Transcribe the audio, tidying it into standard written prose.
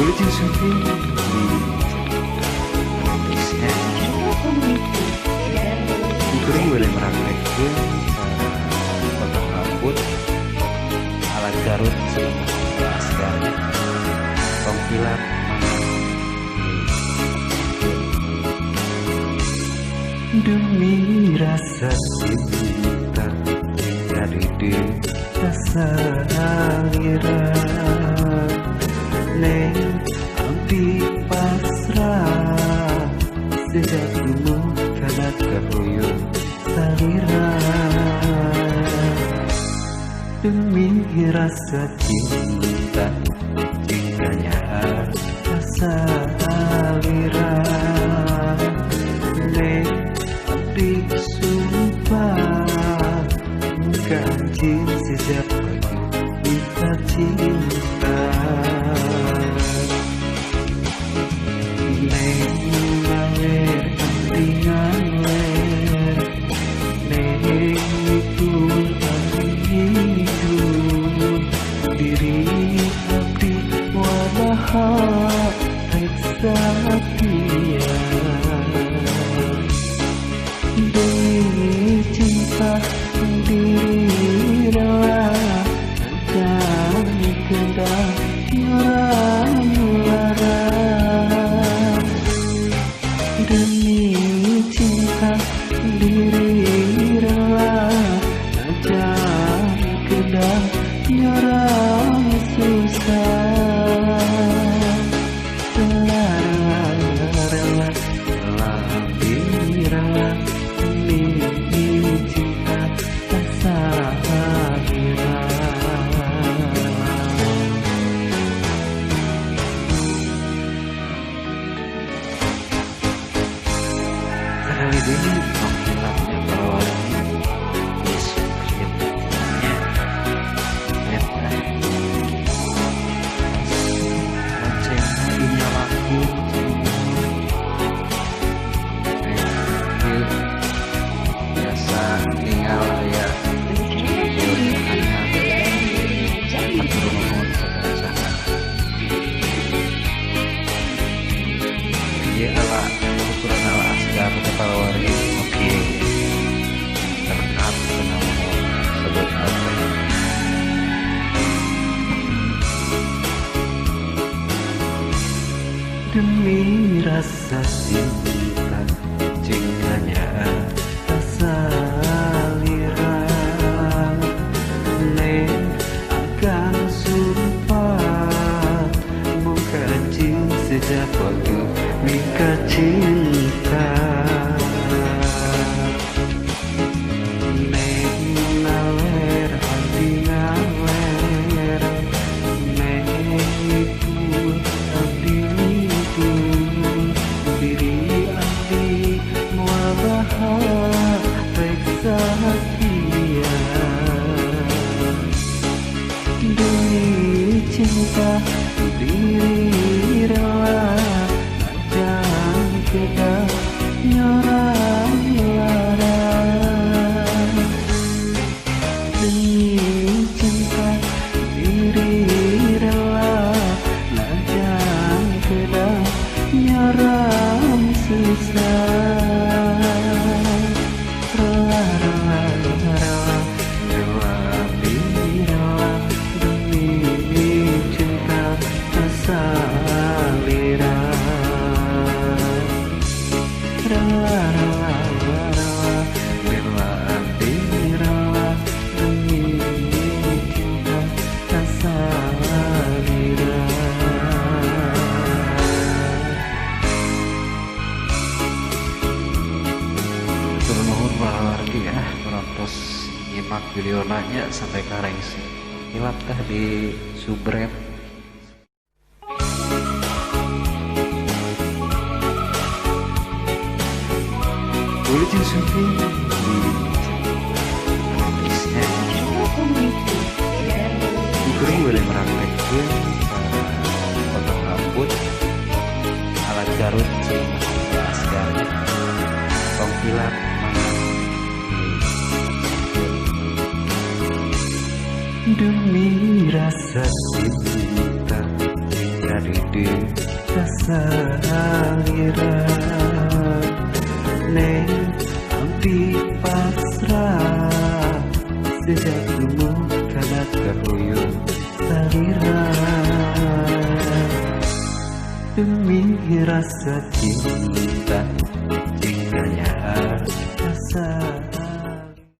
Kulit sufi bisnya itu boleh merasakan potong rambut ala Garut selama askar pengkilat demi rasa cinta dari rasa aliran neng abdi pasrah sejak dulu karena kehuyung saliran demi rasa cinta jikanya rasa aliran neng abdi sumpah ganjil sejak pagi kita cinta demi cinta diri rela akan kendang nyuara demi cinta diri rela akan kendang nyuara susah kali ini pengkilatnya kalau deskripsinya macam ini laku biasa tinggal ya dia ala ukuran ala askar kepala warga oke terkenal nama sebut apa demi rasa cinta jikanya rasa aliran neng akan sumpah bukan cinta sejak waktu mika cinta neng naler hati naler neng itu abdi itu diri abdi mual bahar reksa dia demi cinta diri rela kita nyorang lara demi cinta diri rela najang kita nyorang susah rela rela rela rela rela demi cinta rasa nyimak video nanya sampai kareng hilap tah di subret kulit sufi bisnya itu boleh merasakan potong rambut ala Garut selama askar pengkilat demi rasa cinta jadi di kesaliran neng abdi pasrah sejak dulu karena kehuyung saliran demi rasa cinta tinggalnya rasa